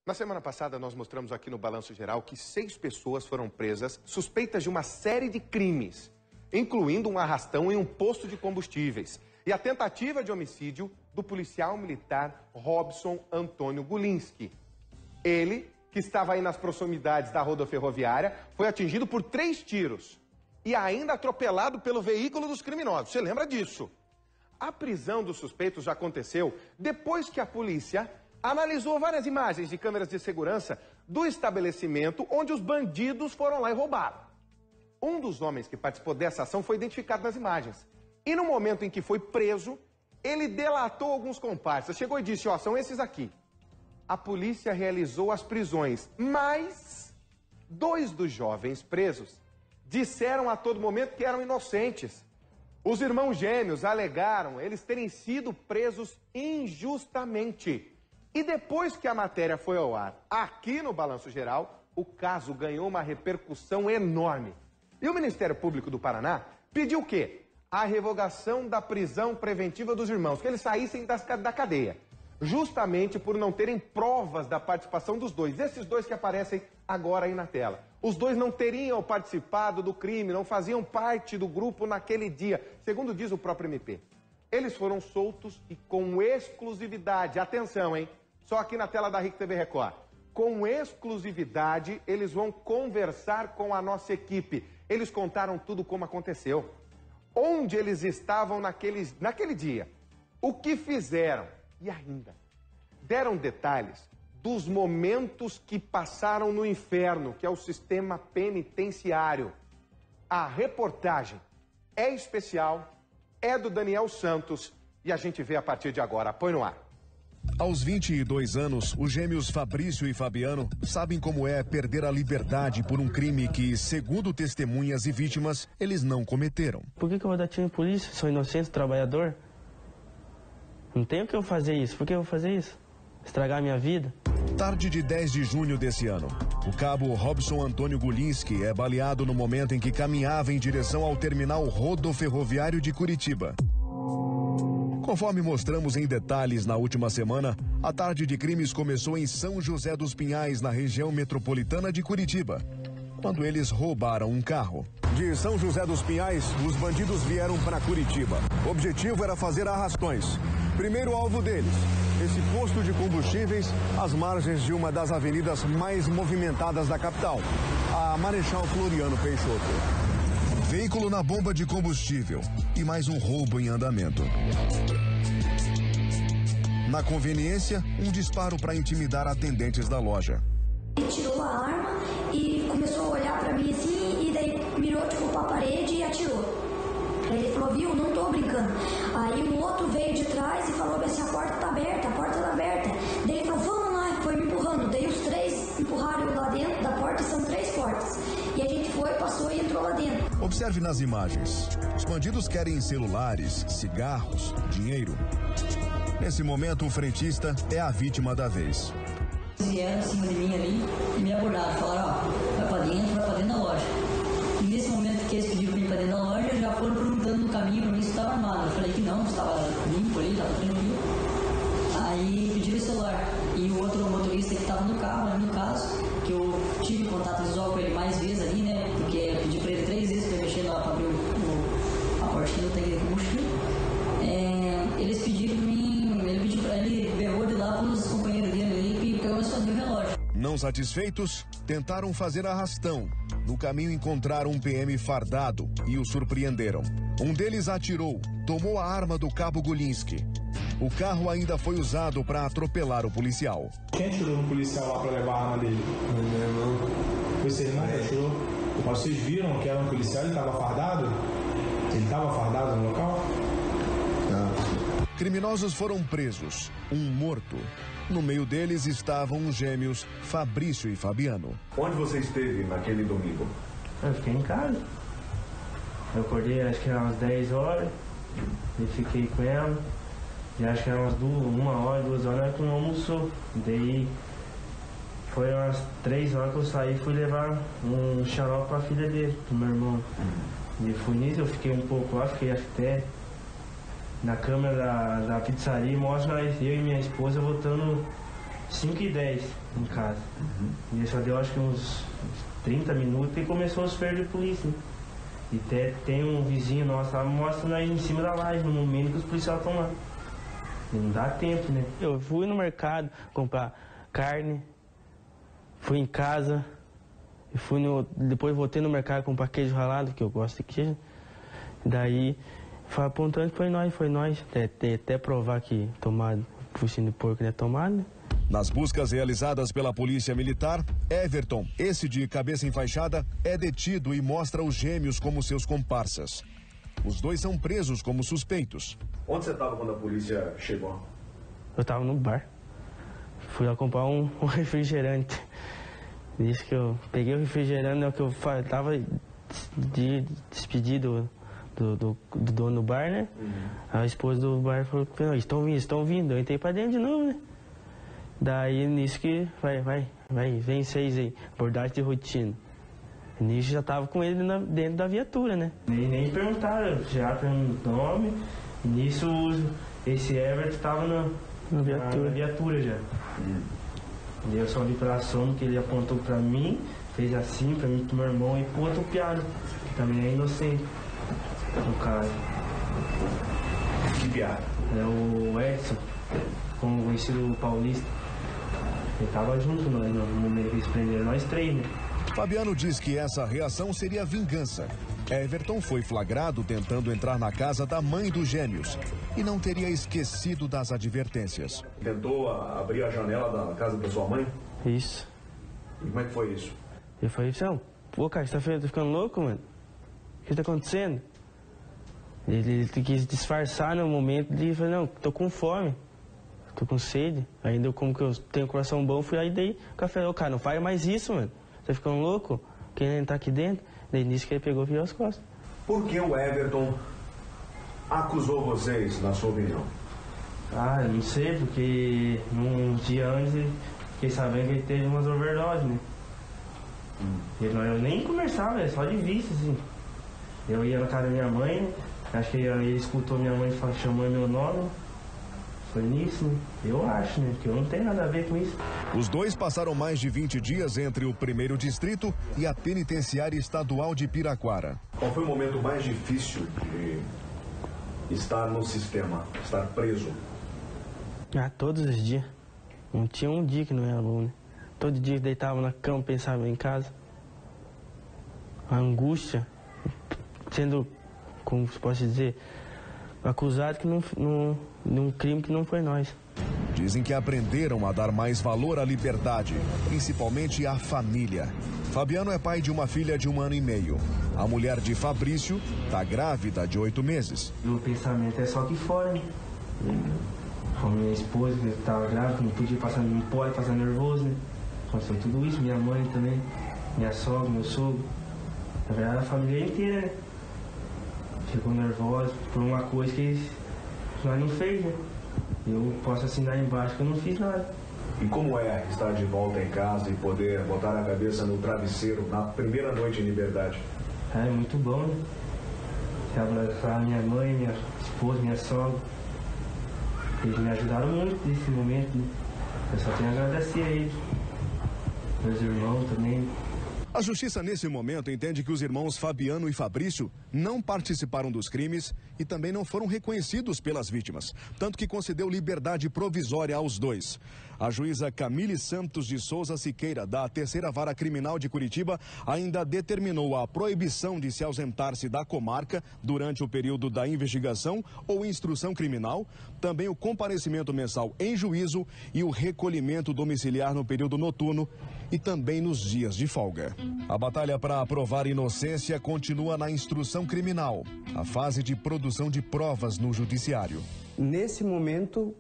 Na semana passada, nós mostramos aqui no Balanço Geral que 6 pessoas foram presas suspeitas de uma série de crimes, incluindo um arrastão em um posto de combustíveis e a tentativa de homicídio do policial militar Robson Antônio Gulinski. Ele, que estava aí nas proximidades da rodoferroviária, foi atingido por 3 tiros e ainda atropelado pelo veículo dos criminosos. Você lembra disso? A prisão dos suspeitos já aconteceu depois que a polícia analisou várias imagens de câmeras de segurança do estabelecimento onde os bandidos foram lá e roubaram. Um dos homens que participou dessa ação foi identificado nas imagens. E no momento em que foi preso, ele delatou alguns comparsas. Chegou e disse, ó, são esses aqui. A polícia realizou as prisões, mas 2 dos jovens presos disseram a todo momento que eram inocentes. Os irmãos gêmeos alegaram eles terem sido presos injustamente. E depois que a matéria foi ao ar aqui no Balanço Geral, o caso ganhou uma repercussão enorme. E o Ministério Público do Paraná pediu o quê? A revogação da prisão preventiva dos irmãos, que eles saíssem da cadeia. Justamente por não terem provas da participação dos 2. Esses 2 que aparecem agora aí na tela. Os 2 não teriam participado do crime, não faziam parte do grupo naquele dia, segundo diz o próprio MP. Eles foram soltos e com exclusividade, atenção, hein? Só aqui na tela da RIC TV Record. Com exclusividade, eles vão conversar com a nossa equipe. Eles contaram tudo como aconteceu. Onde eles estavam naquele dia. O que fizeram. E ainda, deram detalhes dos momentos que passaram no inferno, que é o sistema penitenciário. A reportagem é especial, é do Daniel Santos e a gente vê a partir de agora. Põe no ar. Aos 22 anos, os gêmeos Fabrício e Fabiano sabem como é perder a liberdade por um crime que, segundo testemunhas e vítimas, eles não cometeram. Por que eu vou dar tiro em polícia? Sou inocente, trabalhador. Não tenho que eu fazer isso. Por que eu vou fazer isso? Estragar a minha vida? Tarde de 10 de junho desse ano, o cabo Robson Antônio Gulinski é baleado no momento em que caminhava em direção ao terminal rodoferroviário de Curitiba. Conforme mostramos em detalhes na última semana, a tarde de crimes começou em São José dos Pinhais, na região metropolitana de Curitiba, quando eles roubaram um carro. De São José dos Pinhais, os bandidos vieram para Curitiba. O objetivo era fazer arrastões. Primeiro alvo deles, esse posto de combustíveis às margens de uma das avenidas mais movimentadas da capital, a Marechal Floriano Peixoto. Veículo na bomba de combustível e mais um roubo em andamento. Na conveniência, um disparo para intimidar atendentes da loja. Ele tirou a arma e começou a olhar pra mim assim, e daí mirou tipo pra parede e atirou. Ele falou, viu, não tô brincando. Aí um outro veio de trás e falou assim, a porta tá aberta, a porta tá aberta. Daí ele falou, vamos lá, e foi me empurrando. Daí os 3 empurraram eu lá dentro da porta, são 3 portas. E a gente foi, passou e entrou lá dentro. Observe nas imagens. Os bandidos querem celulares, cigarros, dinheiro. Nesse momento, o frentista é a vítima da vez. Vieram em cima de mim ali e me abordaram. Falaram, ó, vai pra dentro da loja. E nesse momento que eles pediram pra ir pra dentro da loja, já foram perguntando no caminho pra mim se estava armado. Eu falei que não, estava limpo ali, estava tranquilo. Aí pediram o celular. E o outro motorista que estava no carro, ali no caso, que eu tive contato visual com ele mais vezes ali, né? Porque eu pedi pra ele 3 vezes pra ele mexer lá pra abrir a portinha do tanque de combustível. Eles pediram pra mim, ele berrou de lá pros companheiros dele ali e pegou o relógio. Não satisfeitos, tentaram fazer arrastão. No caminho encontraram um PM fardado e o surpreenderam. Um deles atirou, tomou a arma do cabo Gulinski. O carro ainda foi usado para atropelar o policial. Quem atirou no policial lá para levar a arma dele? Meu irmão. Foi seu irmão que atirou? Mas vocês viram que era um policial? Ele estava fardado? Ele estava fardado no local? Não. Criminosos foram presos, um morto. No meio deles estavam os gêmeos Fabrício e Fabiano. Onde você esteve naquele domingo? Eu fiquei em casa. Eu acordei acho que eram umas 10 horas e fiquei com ela. E acho que eram umas 1 hora, 2 horas que não almoçou. Daí foi umas 3 horas que eu saí e fui levar um xarope pra filha dele, do meu irmão. E fui nisso, eu fiquei um pouco lá, fiquei até na câmera da pizzaria e mostra eu e minha esposa voltando 5h10 em casa. E só deu acho que uns 30 minutos e começou os feios de polícia. Né? E até tem um vizinho nosso lá, mostra nós em cima da laje, no momento que os policiais estão lá. E não dá tempo, né? Eu fui no mercado comprar carne, fui em casa, depois voltei no mercado comprar queijo ralado, que eu gosto de queijo. Daí, foi apontando que foi nós. Até provar que focinho de porco não é tomado, né? Nas buscas realizadas pela Polícia Militar, Everton, esse de cabeça enfaixada, é detido e mostra os gêmeos como seus comparsas. Os dois são presos como suspeitos. Onde você estava quando a polícia chegou? Eu estava no bar. Fui lá comprar um refrigerante. Disse que eu peguei o refrigerante, é o que eu estava de despedido do dono do bar, né? A esposa do bar falou que estão vindo. Eu entrei pra dentro de novo, né? Daí nisso que vem vocês aí, abordagem de rotina. Nisso já tava com ele dentro da viatura, né? Nem perguntaram, já perguntaram o nome. Nisso esse Everton tava na viatura já. E eu só vi pela sombra que ele apontou pra mim, fez assim pra mim, pro meu irmão e pro outro piado, que também é inocente. No caso. Que piada? É o Edson, como conhecido paulista. Ele tava junto no momento que eles prenderam nós três, né? Fabiano diz que essa reação seria vingança. Everton foi flagrado tentando entrar na casa da mãe dos gêmeos e não teria esquecido das advertências. Tentou abrir a janela da casa da sua mãe? Isso. E como é que foi isso? Eu falei, pô, cara, tá ficando louco, mano? O que tá acontecendo? Ele quis disfarçar no momento e falou, não, tô com fome, tô com sede. Ainda como que eu tenho coração bom, fui aí dei café. Cara, não faz mais isso, mano. Tá ficando louco? Quem entrar aqui dentro? Daí nisso que ele pegou e virou as costas. Por que o Everton acusou vocês, na sua opinião? Eu não sei, porque um dia antes fiquei sabendo que ele teve umas overdoses, né? Eu nem conversava, só de vista, assim. Eu ia na casa da minha mãe, né? Acho que ele escutou minha mãe chamando meu nome. Foi nisso, né? Eu acho, né? Que eu não tenho nada a ver com isso. Os dois passaram mais de 20 dias entre o 1º Distrito e a Penitenciária Estadual de Piraquara. Qual foi o momento mais difícil de estar no sistema, estar preso? Todos os dias. Não tinha um dia que não era bom, né? Todo dia que deitava na cama, pensava em casa. A angústia, sendo, como se posso dizer, acusado que num crime que não foi nós. Dizem que aprenderam a dar mais valor à liberdade, principalmente à família. Fabiano é pai de uma filha de 1 ano e meio. A mulher de Fabrício está grávida de 8 meses. O pensamento é só aqui fora, né? Com minha esposa que estava grávida, não podia passar, não pode passar nervoso, né? Aconteceu tudo isso, minha mãe também, minha sogra, meu sogro. Na verdade, a família inteira, né? Ficou nervosa por uma coisa que nós não fez, né? Eu posso assinar embaixo que eu não fiz nada. E como é estar de volta em casa e poder botar a cabeça no travesseiro na primeira noite em liberdade? É muito bom, né? Abraçar minha mãe, minha esposa, minha sogra. Eles me ajudaram muito nesse momento, né? Eu só tenho a agradecer a eles. Meus irmãos também. A justiça, nesse momento, entende que os irmãos Fabiano e Fabrício não participaram dos crimes e também não foram reconhecidos pelas vítimas, tanto que concedeu liberdade provisória aos dois. A juíza Camille Santos de Souza Siqueira, da 3ª Vara Criminal de Curitiba, ainda determinou a proibição de se ausentar-se da comarca durante o período da investigação ou instrução criminal, também o comparecimento mensal em juízo e o recolhimento domiciliar no período noturno e também nos dias de folga. A batalha para aprovar inocência continua na instrução criminal, a fase de produção de provas no judiciário. Nesse momento,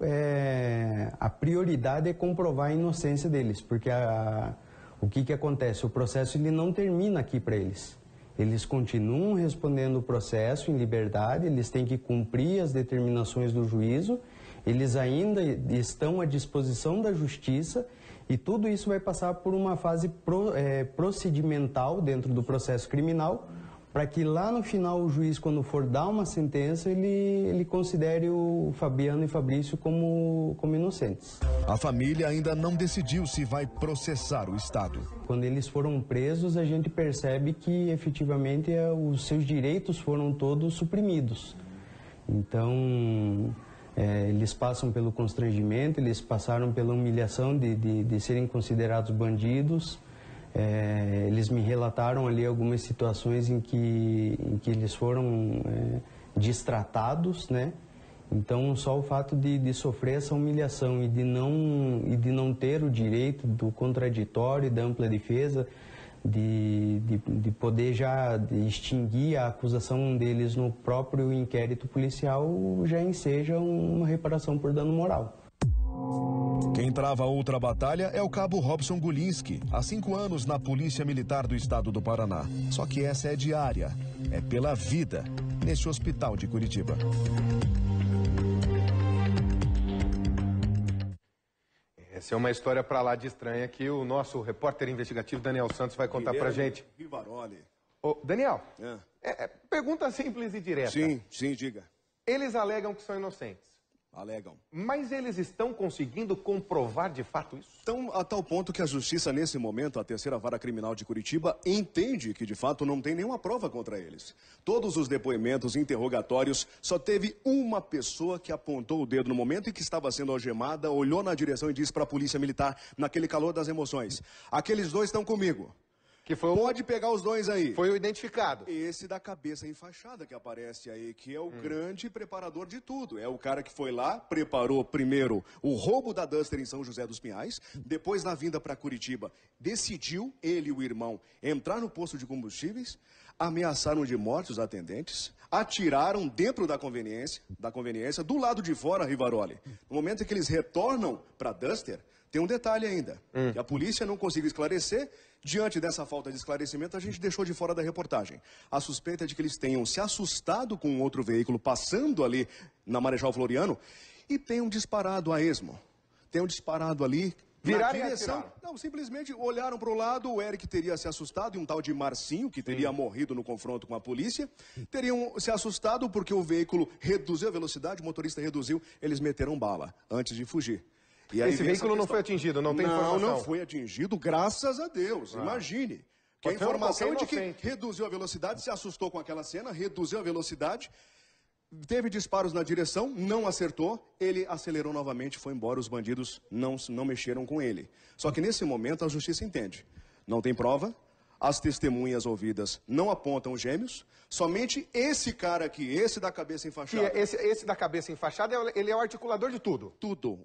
a prioridade é comprovar a inocência deles, porque o que acontece? O processo ele não termina aqui para eles. Eles continuam respondendo o processo em liberdade, eles têm que cumprir as determinações do juízo, eles ainda estão à disposição da justiça e tudo isso vai passar por uma fase procedimental dentro do processo criminal para que lá no final o juiz, quando for dar uma sentença, ele considere o Fabiano e Fabrício como inocentes. A família ainda não decidiu se vai processar o Estado. Quando eles foram presos, a gente percebe que efetivamente os seus direitos foram todos suprimidos. Então, eles passam pelo constrangimento, eles passaram pela humilhação de serem considerados bandidos. Eles me relataram ali algumas situações em que eles foram destratados, né? Então, só o fato de sofrer essa humilhação e de não ter o direito do contraditório, da ampla defesa, de poder já extinguir a acusação deles no próprio inquérito policial, já enseja uma reparação por dano moral. Quem trava outra batalha é o cabo Robson Gulinski, há 5 anos na Polícia Militar do Estado do Paraná. Só que essa é diária, é pela vida, neste hospital de Curitiba. Essa é uma história pra lá de estranha que o nosso repórter investigativo Daniel Santos vai contar pra gente. Rivaroli. Ô, Daniel, pergunta simples e direta. Sim, diga. Eles alegam que são inocentes. Alegam. Mas eles estão conseguindo comprovar de fato isso? Então, a tal ponto que a Justiça, nesse momento, a terceira vara criminal de Curitiba, entende que, de fato, não tem nenhuma prova contra eles. Todos os depoimentos, interrogatórios, só teve uma pessoa que apontou o dedo no momento em que estava sendo algemada, olhou na direção e disse para a Polícia Militar, naquele calor das emoções, aqueles 2 estão comigo. Que foi Pode pegar os 2 aí. Foi o identificado. Esse da cabeça enfaixada que aparece aí, que é o grande preparador de tudo. É o cara que foi lá, preparou primeiro o roubo da Duster em São José dos Pinhais, depois na vinda para Curitiba, decidiu, ele e o irmão, entrar no posto de combustíveis, ameaçaram de morte os atendentes, atiraram dentro da conveniência, do lado de fora, Rivaroli. No momento em que eles retornam para Duster, tem um detalhe ainda, que a polícia não conseguiu esclarecer. Diante dessa falta de esclarecimento, a gente deixou de fora da reportagem. A suspeita é de que eles tenham se assustado com um outro veículo passando ali na Marechal Floriano e tenham disparado a esmo. Tenham disparado ali na direção. Não, simplesmente olharam para o lado, o Eric teria se assustado e um tal de Marcinho, que teria morrido no confronto com a polícia, teriam se assustado porque o veículo reduziu a velocidade, o motorista reduziu, eles meteram bala antes de fugir. E aí esse veículo não foi atingido, não tem informação? Não foi atingido, graças a Deus, imagine. Que a informação é de que reduziu a velocidade, se assustou com aquela cena, reduziu a velocidade, teve disparos na direção, não acertou, ele acelerou novamente, foi embora, os bandidos não mexeram com ele. Só que nesse momento a justiça entende, não tem prova, as testemunhas ouvidas não apontam gêmeos, somente esse cara aqui, esse da cabeça enfaixada. Esse da cabeça enfaixada, ele é o articulador de tudo? Tudo.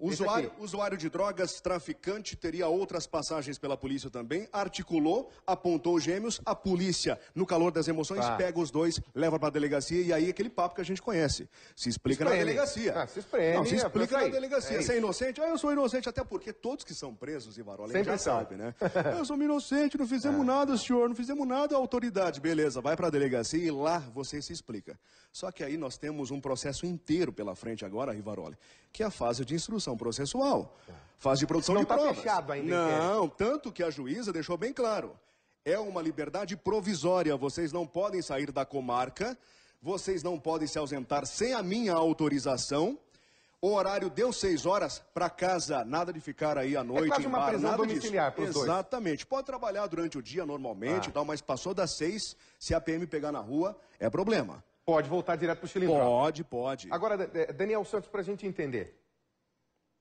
Usuário de drogas, traficante, teria outras passagens pela polícia também, articulou, apontou gêmeos, a polícia, no calor das emoções, pega os 2, leva para a delegacia e aí aquele papo que a gente conhece. Se explica na delegacia. Se espreme. Não, se explica na delegacia. Você é inocente? Eu sou inocente, até porque todos que são presos, Rivaroli, já sabem, né? Eu sou inocente, não fizemos nada, senhor, não fizemos nada, autoridade. Beleza, vai para a delegacia e lá você se explica. Só que aí nós temos um processo inteiro pela frente agora, Rivaroli, que é a fase de instrução processual. Fase de produção de provas. Não está fechado ainda. Não, tanto que a juíza deixou bem claro. É uma liberdade provisória, vocês não podem sair da comarca, vocês não podem se ausentar sem a minha autorização. O horário deu 6 horas para casa, nada de ficar aí à noite. É quase uma prisão domiciliar para os dois. Exatamente. Pode trabalhar durante o dia normalmente, tal, mas passou das 6, se a PM pegar na rua, é problema. Pode voltar direto para o cilindro. Pode. Agora, Daniel Santos, para a gente entender.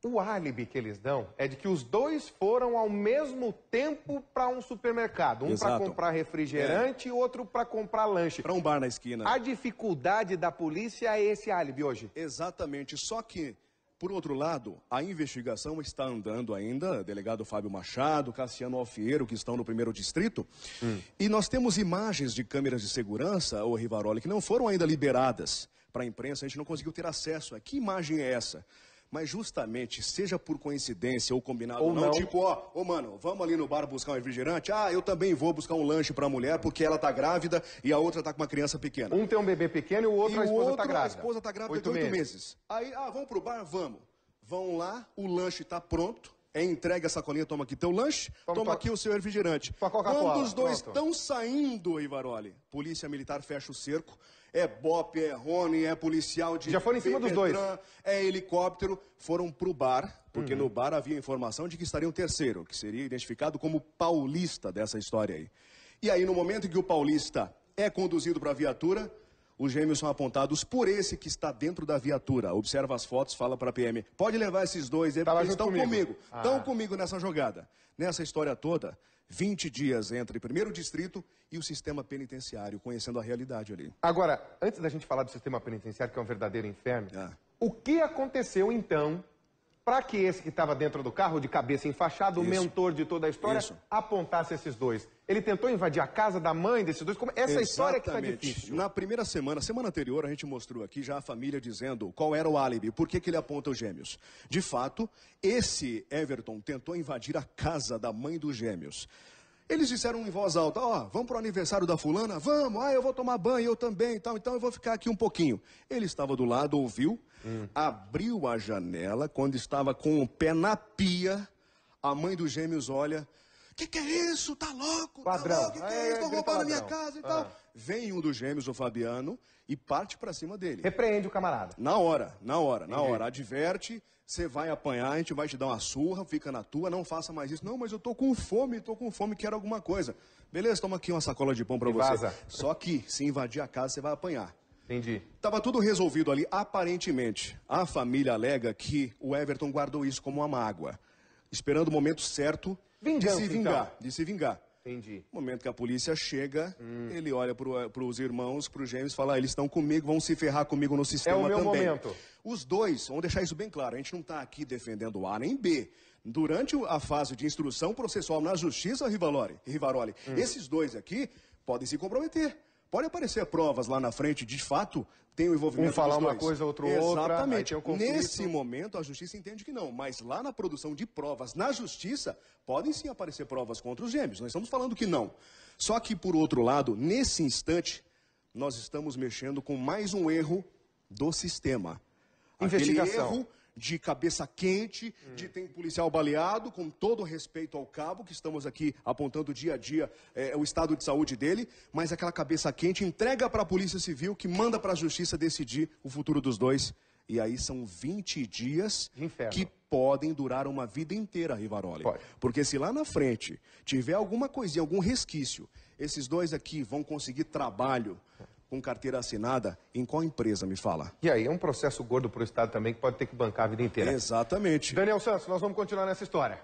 O álibi que eles dão é de que os 2 foram ao mesmo tempo para um supermercado. Um para comprar refrigerante e outro para comprar lanche. Para um bar na esquina. A dificuldade da polícia é esse álibi hoje. Exatamente. Só que, por outro lado, a investigação está andando ainda. Delegado Fábio Machado, Cassiano Alfiero, que estão no 1º distrito. E nós temos imagens de câmeras de segurança, ô Rivaroli, que não foram ainda liberadas para a imprensa. A gente não conseguiu ter acesso. Que imagem é essa? Mas justamente, seja por coincidência ou combinado ou não, tipo, mano, vamos ali no bar buscar um refrigerante? Eu também vou buscar um lanche pra mulher porque ela tá grávida e a outra tá com uma criança pequena. Um tem um bebê pequeno e o outro, a esposa tá grávida. A esposa tá grávida de 8 meses. Aí, vamos pro bar? Vamos. Vão lá, o lanche tá pronto, É entregue a sacolinha, toma aqui teu lanche, toma aqui o seu refrigerante. Quando os dois estão saindo, Rivaroli, polícia militar fecha o cerco, é BOP, é Rony, é policial de... Já foram em cima dos dois. É helicóptero, foram pro bar, porque no bar havia informação de que estaria um terceiro, que seria identificado como Paulista dessa história aí. E aí, no momento em que o Paulista é conduzido para a viatura, os gêmeos são apontados por esse que está dentro da viatura. Observa as fotos, fala para a PM. Pode levar esses dois, eles estão comigo. Estão comigo nessa jogada. Nessa história toda, 20 dias entre 1º Distrito e o sistema penitenciário, conhecendo a realidade ali. Agora, antes da gente falar do sistema penitenciário, que é um verdadeiro inferno, o que aconteceu então para que esse que estava dentro do carro, de cabeça enfaixada, o mentor de toda a história, apontasse esses dois? Ele tentou invadir a casa da mãe desses dois? Essa história que está difícil. Na primeira semana anterior, a gente mostrou aqui já a família dizendo qual era o álibi, por que ele aponta os gêmeos. De fato, esse Everton tentou invadir a casa da mãe dos gêmeos. Eles disseram em voz alta, vamos pro aniversário da fulana? Vamos, eu vou tomar banho, eu também e tal, então eu vou ficar aqui um pouquinho. Ele estava do lado, ouviu, abriu a janela, quando estava com o pé na pia, a mãe dos gêmeos olha, que é isso? Tá louco? Padrão. Tá louco? Que é isso? Estão roubando a minha casa e tal. Vem um dos gêmeos, o Fabiano, e parte pra cima dele. Repreende o camarada. Na hora. Adverte, você vai apanhar, a gente vai te dar uma surra, fica na tua, não faça mais isso. Não, mas eu tô com fome, quero alguma coisa. Beleza, toma aqui uma sacola de pão pra você. Vaza. Só que, se invadir a casa, você vai apanhar. Entendi. Tava tudo resolvido ali, aparentemente. A família alega que o Everton guardou isso como uma mágoa, esperando o momento certo de se vingar. Entendi. No momento que a polícia chega, ele olha pros irmãos, pros gêmeos, e fala, eles estão comigo, vão se ferrar comigo no sistema também. É o meu momento. Os dois, vamos deixar isso bem claro, a gente não está aqui defendendo A nem B. Durante a fase de instrução processual na justiça, Rivaroli, esses dois aqui podem se comprometer. Pode aparecer provas lá na frente, de fato, tem o envolvimento dos dois. Um falar uma coisa, outro outra. Exatamente. Nesse momento, a justiça entende que não. Mas lá na produção de provas, na justiça, podem sim aparecer provas contra os gêmeos. Nós estamos falando que não. Só que, por outro lado, nesse instante, nós estamos mexendo com mais um erro do sistema. Investigação. Aquele erro de cabeça quente, de ter um policial baleado, com todo respeito ao cabo, que estamos aqui apontando dia a dia o estado de saúde dele, mas aquela cabeça quente entrega para a Polícia Civil, que manda para a Justiça decidir o futuro dos dois. E aí são 20 dias que podem durar uma vida inteira, Rivaroli. Pode. Porque se lá na frente tiver alguma coisinha, algum resquício, esses dois aqui vão conseguir trabalho com carteira assinada, em qual empresa, me fala? E aí, é um processo gordo para o Estado também, que pode ter que bancar a vida inteira. Exatamente. Daniel Santos, nós vamos continuar nessa história.